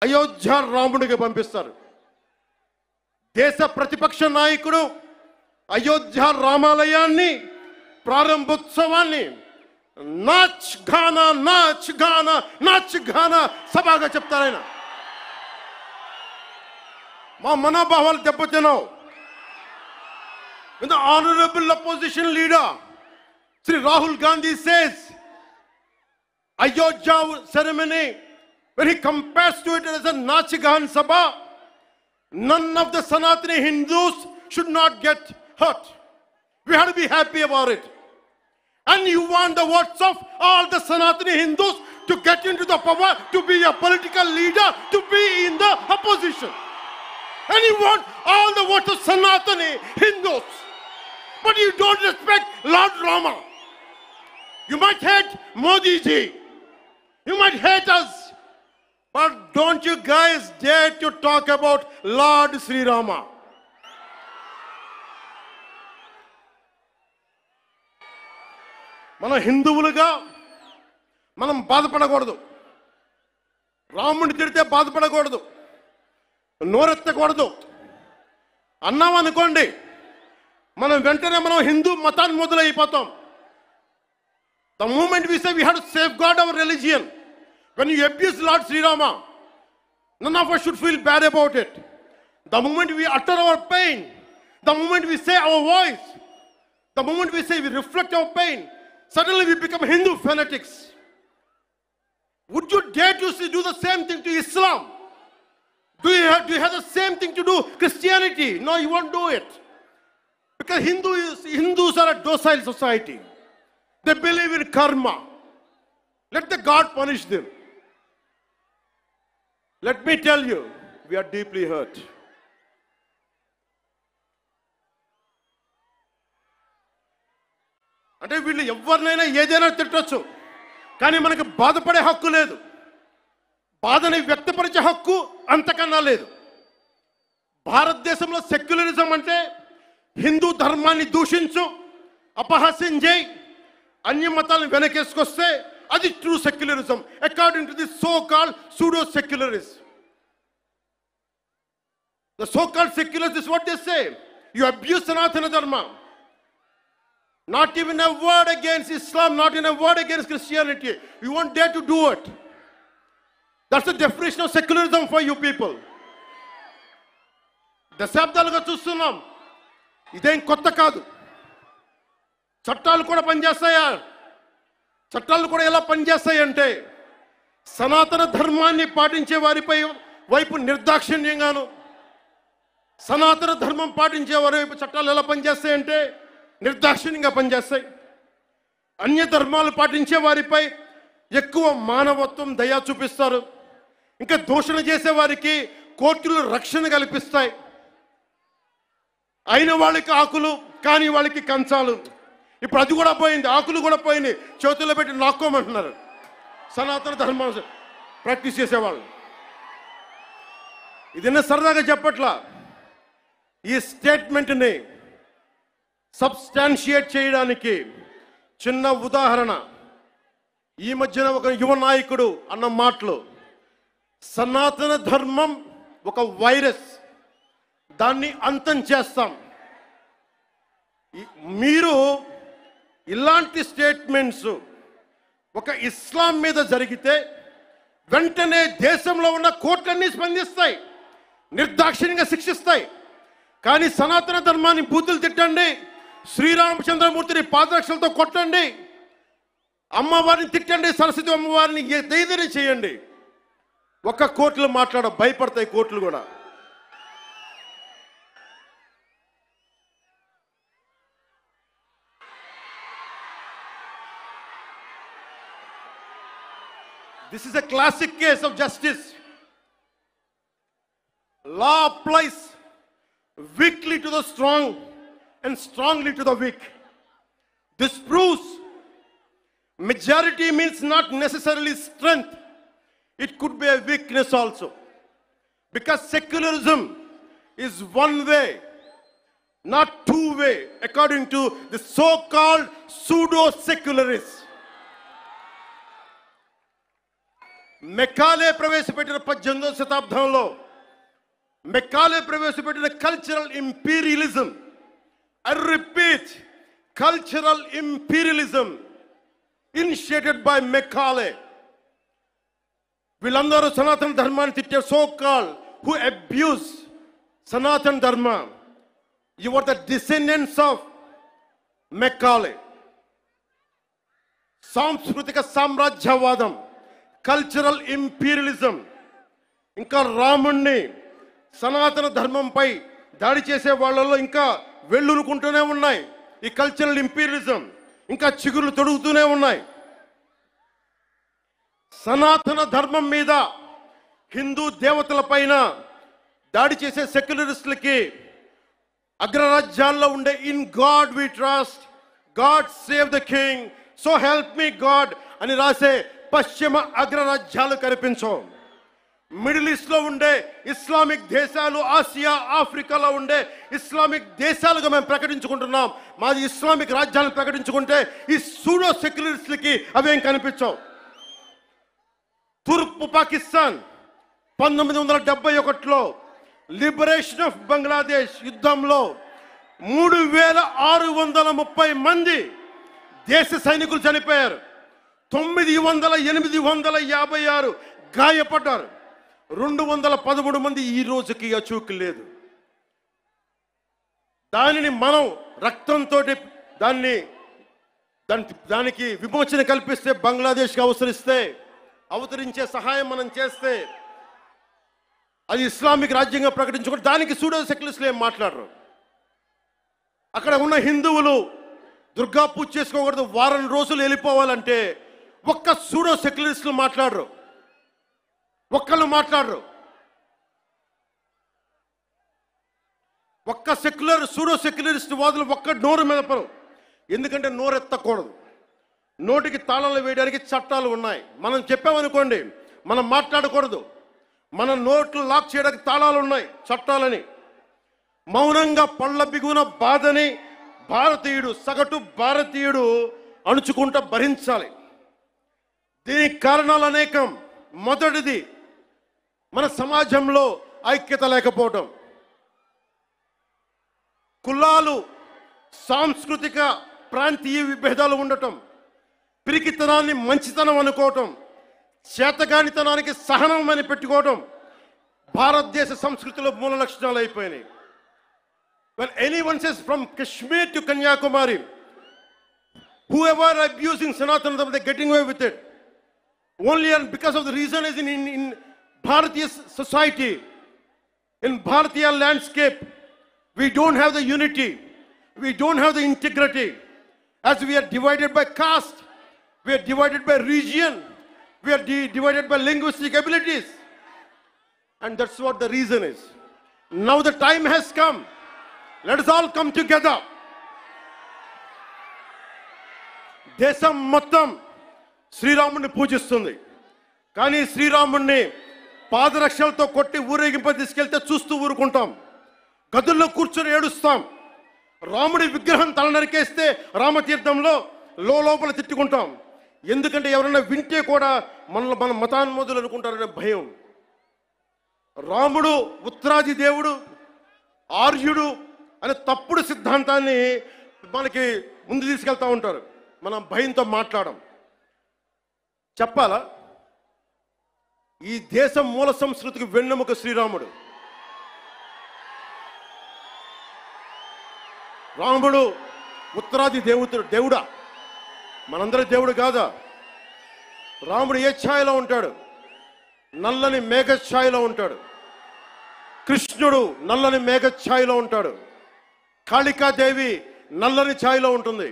అయోధ్య రాముడికి పంపిస్తారు. దేశ ప్రతిపక్ష నాయకుడు అయోధ్య రామాలయాన్ని ప్రారంభోత్సవాన్ని నాచ్ గానా నాచ్ గానా నాచ్ గానా సభగా చెప్తారాయన. మా మనోభావాలు దెబ్బతిన్నావు. When the honorable opposition leader Sri Rahul Gandhi says Ayodhya ceremony, when he compares to it as a Nachigan Sabha, none of the Sanatani Hindus should not get hurt. We have to be happy about it. And you want the votes of all the Sanatani Hindus to get into the power, to be a political leader, to be in the opposition. And you want all the votes of Sanatani Hindus. But you don't respect Lord Rama. You might hate Modi ji. You might hate us. But don't you guys dare to talk about Lord Sri Rama. మన హిందువులుగా మనం బాధపడకూడదు. రాముడిని తిడితే బాధపడకూడదు, నోరెత్తకూడదు. అన్నాం అనుకోండి, మనం వెంటనే మనం హిందూ మతాన్ని మొదలైపోతాం. The moment we say we have to safeguard our religion, when you abuse Lord Sri Rama, none of us should feel bad about it. The moment we utter our pain, the moment we say our voice, the moment we say we reflect our pain, suddenly we become Hindu fanatics. Would you dare to do the same thing to Islam? Do you have the same thing to do Christianity? No, you won't do it. Because Hindus are a docile society. They believe in karma. Let the God punish them. Let me tell you, we are deeply hurt. అంటే వీళ్ళు ఎవరినైనా ఏదైనా తిట్టొచ్చు, కానీ మనకు బాధపడే హక్కు లేదు. బాధని వ్యక్తపరిచే హక్కు అంతకన్నా లేదు. భారతదేశంలో సెక్యులరిజం అంటే హిందూ ధర్మాన్ని దూషించు, అపహాస్యం చేయి, అన్య మతాలను వెనకేసుకొస్తే అది true secularism according to the so called pseudo secularist. The so called secularists is what they say. You abuse Sanatana Dharma. Not even a word against Islam, not even a word against Christianity. You won't dare to do it. That's the definition of secularism for you people. దశాబ్దాలుగా చూస్తున్నాం, ఇదేం కొత్త కాదు. చట్టాలు కూడా పనిచేస్తాయా? చట్టాలు కూడా ఎలా పనిచేస్తాయంటే సనాతన ధర్మాన్ని పాటించే వారిపై వైపు నిర్దాక్షిణ్యంగాను, సనాతన ధర్మం పాటించే వారి వైపు చట్టాలు ఎలా పనిచేస్తాయంటే నిర్దాక్షిణ్యంగా పనిచేస్తాయి. అన్య ధర్మాలు పాటించే వారిపై ఎక్కువ మానవత్వం, దయ చూపిస్తారు. ఇంకా దూషణ చేసే వారికి కోర్టులు రక్షణ కల్పిస్తాయి. అయిన వాళ్ళకి ఆకులు, కాని వాళ్ళకి కంచాలు. ఇప్పుడు అది కూడా పోయింది, ఆకులు కూడా పోయింది. చేతుల్లో పెట్టి నాక్కోమంటున్నారు సనాతన ధర్మం ప్రాక్టీస్ చేసేవాళ్ళు. ఇది సరదాగా చెప్పట్లా. ఈ స్టేట్మెంట్ని సబ్స్టాన్షియేట్ చేయడానికి చిన్న ఉదాహరణ. ఈ మధ్యన ఒక యువ నాయకుడు అన్న మాటలు, సనాతన ధర్మం ఒక వైరస్, దాన్ని అంతం చేస్తాం. మీరు ఇలాంటి స్టేట్మెంట్స్ ఒక ఇస్లాం మీద జరిగితే వెంటనే దేశంలో ఉన్న కోర్టులన్నీ స్పందిస్తాయి, నిర్దాక్షిణ్యంగా శిక్షిస్తాయి. కానీ సనాతన ధర్మాన్ని బూతులు తిట్టండి, శ్రీరామచంద్రమూర్తిని పాదరక్షలతో కొట్టండి, అమ్మవారిని తిట్టండి, సరస్వతి అమ్మవారిని ఏదైనా చేయండి, ఒక్క కోర్టులు భయపడతాయి కోర్టులు కూడా. This is a classic case of justice. Law applies weakly to the strong and strongly to the weak. This proves majority means not necessarily strength. It could be a weakness also. Because secularism is one way, not two way, according to the so-called pseudo-secularists. మెక్కాలే ప్రవేశపెట్టిన 18వ శతాబ్దంలో మెక్కాలే ప్రవేశపెట్టిన cultural imperialism, I repeat, cultural imperialism initiated by మెక్కాలే. వీళ్ళందరూ సనాతన ధర్మాన్ని తిట్టే so call who abuse Sanatana Dharma. You are the descendants of Macaulay. సాంస్కృతిక సామ్రాజ్యవాదం, cultural imperialism, ఇంకా రాముణ్ణి సనాతన ధర్మంపై దాడి చేసే వాళ్ళలో ఇంకా వెల్లురుకుంటూనే ఉన్నాయి. ఈ కల్చరల్ ఇంపీరియలిజం ఇంకా చిగురులు తొడుగుతూనే ఉన్నాయి. సనాతన ధర్మం మీద, హిందూ దేవతల పైన దాడి చేసే సెక్యులరిస్టులకి అగ్రరాజ్యాల్లో ఉండే in God we trust, God save the king, so help me God అని రాసే పశ్చిమ అగ్రరాజ్యాలు కనిపించవు. మిడిల్ ఈస్ట్లో ఉండే ఇస్లామిక్ దేశాలు, ఆసియా ఆఫ్రికాలో ఉండే ఇస్లామిక్ దేశాలుగా మేము ప్రకటించుకుంటున్నాం. మాది ఇస్లామిక్ రాజ్యాలను ప్రకటించుకుంటే ఈ సూడో సెక్యులరిస్టులకి అవేం కనిపించవు. తూర్పు పాకిస్తాన్ 1971లో లిబరేషన్ ఆఫ్ బంగ్లాదేశ్ యుద్ధంలో 3630 మంది దేశ సైనికులు చనిపోయారు. 856 గాయపడ్డారు. 213 మంది ఈ రోజుకి అచూకు లేదు. దానిని మనం రక్తంతో దానికి విమోచన కల్పిస్తే, బంగ్లాదేశ్కి అవతరించే సహాయం మనం చేస్తే, అది ఇస్లామిక్ రాజ్యంగా ప్రకటించుకుంటే దానికి సూడో సెక్యులరిస్టులు ఏం మాట్లాడరు. అక్కడ ఉన్న హిందువులు దుర్గా పూజ చేసుకోకూడదు, వారం రోజులు వెళ్ళిపోవాలంటే ఒక్క సూడో సెక్యులరిస్టులు మాట్లాడరు. ఒక్కళ్ళు మాట్లాడరు. ఒక్క సూడో సెక్యులరిస్ట్ వాదులు ఒక్క నోరు మెదపరు. ఎందుకంటే నోరెత్తకూడదు. నోటికి తాళాలు వేయడానికి చట్టాలు ఉన్నాయి. మనం చెప్పామనుకోండి, మనం మాట్లాడకూడదు. మన నోట్లు లాక్ చేయడానికి తాళాలు ఉన్నాయి, చట్టాలని. మౌనంగా పళ్ళ బిగున బాధని సగటు భారతీయుడు అణుచుకుంటూ భరించాలి. దీనికి కారణాలు అనేకం. మొదటిది, మన సమాజంలో ఐక్యత లేకపోవటం. కులాలు, సాంస్కృతిక ప్రాంతీయ విభేదాలు ఉండటం, పిరికితనాన్ని మంచితనం అనుకోవటం, చేతగానితనానికి సహనం అని పెట్టుకోవటం భారతదేశ సంస్కృతిలో మూల లక్షణాలు అయిపోయినాయి. When anyone says from Kashmir to Kanyakumari, whoever abusing Sanatana Dharma, they're getting away with it. Only and because of the reason is in Bharatiya society, in Bharatiya landscape, we don't have the unity, we don't have the integrity. As we are divided by caste, we are divided by region, we are divided by linguistic abilities. And that's what the reason is. Now the time has come. Let us all come together. దేశం మొత్తం శ్రీరాముడిని పూజిస్తుంది. కానీ శ్రీరాముడిని పాదరక్షలతో కొట్టి ఊరేగింప తీసుకెళ్తే చూస్తూ ఊరుకుంటాం. గదుల్లో కూర్చొని ఏడుస్తాం. రాముడి విగ్రహం తల నరికేస్తే రామతీర్థంలో లోపల తిట్టుకుంటాం. ఎందుకంటే ఎవరైనా వింటే కూడా మన మతాన్మోదులు అనుకుంటారనే భయం. రాముడు ఉత్తరాది దేవుడు, ఆర్యుడు అనే తప్పుడు సిద్ధాంతాన్ని మనకి ముందు తీసుకెళ్తా ఉంటారు. మనం భయంతో మాట్లాడం. చెప్పాలా, ఈ దేశం మూల సంస్కృతికి వెన్నెముక శ్రీరాముడు. రాముడు ఉత్తరాది దేవుడా? మనందరి దేవుడు కాదా? రాముడు ఏ ఛాయలో ఉంటాడు? నల్లని మేఘ ఛాయలో ఉంటాడు. కృష్ణుడు నల్లని మేఘ ఛాయలో ఉంటాడు. కాళికాదేవి నల్లని ఛాయలో ఉంటుంది.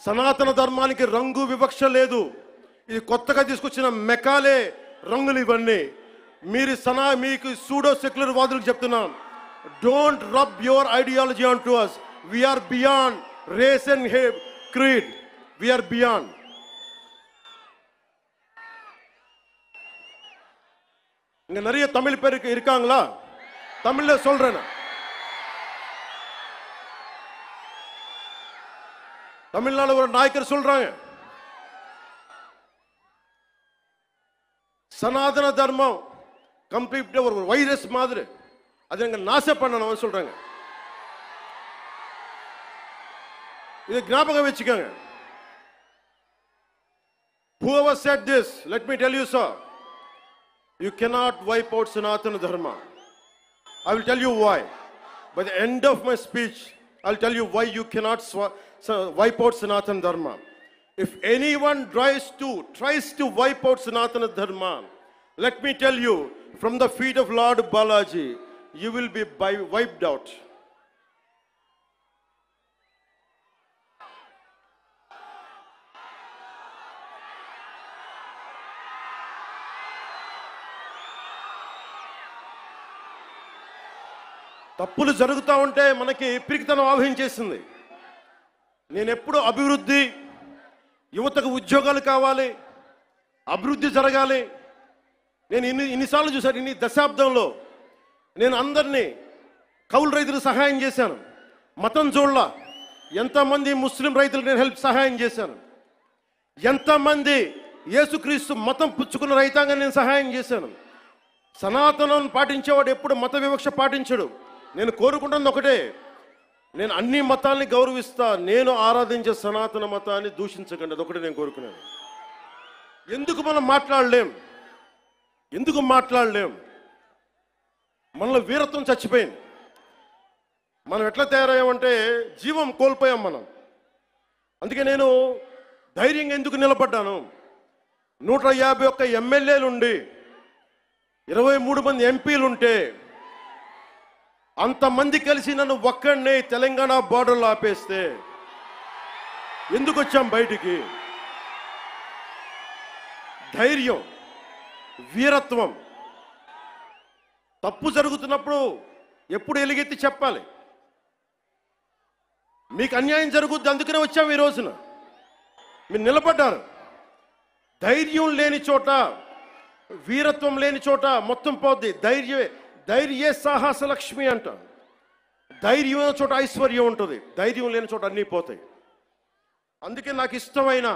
సనాతన ధర్మానికి రంగు వివక్ష లేదు. ఇది కొత్తగా తీసుకొచ్చిన మెకాలే రంగులు ఇవన్నీ. మీకు సూడో సెక్యులర్ వాదులకు చెప్తున్నాం, don't rub your ideology on to us. We are beyond race and creed. We are beyond. இங்க நிறைய தமிழ் பேர் இருக்காங்களா? தமிழ்ல சொல்றேன். தமிழ்நாடு ஒரு நாயக்கர் சொல்றாங்க, சனாதன தர்மம் கம்ப்ளீட்டாக ஒரு வைரஸ் மாதிரி அதை நாங்கள் நாச பண்ணணும் சொல்கிறாங்க. இதை ஞாபகம் வச்சுக்கோங்க. Whoever said this, let me tell you, sir, you cannot wipe out Sanatana Dharma. I will tell you why. By the end of my speech, I'll tell you why you cannot wipe out Sanatana Dharma. If anyone tries to wipe out Sanatana Dharma, let me tell you, from the feet of Lord Balaji, you will be wiped out. తప్పులు జరుగుతూ ఉంటే మనకి పిరికితనం ఆవహించేసింది. నేను ఎప్పుడు అభివృద్ధి, యువతకు ఉద్యోగాలు కావాలి, అభివృద్ధి జరగాలి. నేను ఇన్నిసార్లు చూశాను. ఇన్ని దశాబ్దంలో నేను అందరినీ కౌలు రైతులకు సహాయం చేశాను. మతం చూడలా. ఎంతమంది ముస్లిం రైతులకు నేను సహాయం చేశాను. ఎంతమంది యేసుక్రీస్తు మతం పుచ్చుకున్న రైతాంగాన్ని నేను సహాయం చేశాను. సనాతనం పాటించేవాడు ఎప్పుడు మత వివక్ష పాటించడు. నేను కోరుకుంటున్నది ఒకటే, నేను అన్ని మతాల్ని గౌరవిస్తా, నేను ఆరాధించే సనాతన మతాన్ని దూషించకండి. అదొకటి నేను కోరుకున్నాను. ఎందుకు మనం మాట్లాడలేం? మనలో వీరత్వం చచ్చిపోయింది. మనం ఎట్లా తయారయ్యామంటే జీవం కోల్పోయాం మనం. అందుకే నేను ధైర్యంగా ఎందుకు నిలబడ్డాను. 151 ఎమ్మెల్యేలుండి 23 మంది ఎంపీలుంటే అంతమంది కలిసి నన్ను ఒక్కడినే తెలంగాణ బార్డర్లో ఆపేస్తే ఎందుకు వచ్చాం బయటికి? ధైర్యం, వీరత్వం. తప్పు జరుగుతున్నప్పుడు ఎప్పుడు ఎలుగెత్తి చెప్పాలి. మీకు అన్యాయం జరుగుద్ది, అందుకనే వచ్చాం ఈ రోజున. మీరు నిలబడ్డారు. ధైర్యం లేని చోట, వీరత్వం లేని చోట మొత్తం పోద్ది. ధైర్యే సాహస లక్ష్మి అంట. ధైర్యం చోట ఐశ్వర్యం ఉంటుంది, ధైర్యం లేని చోట అన్నీ పోతాయి. అందుకే నాకు ఇష్టమైన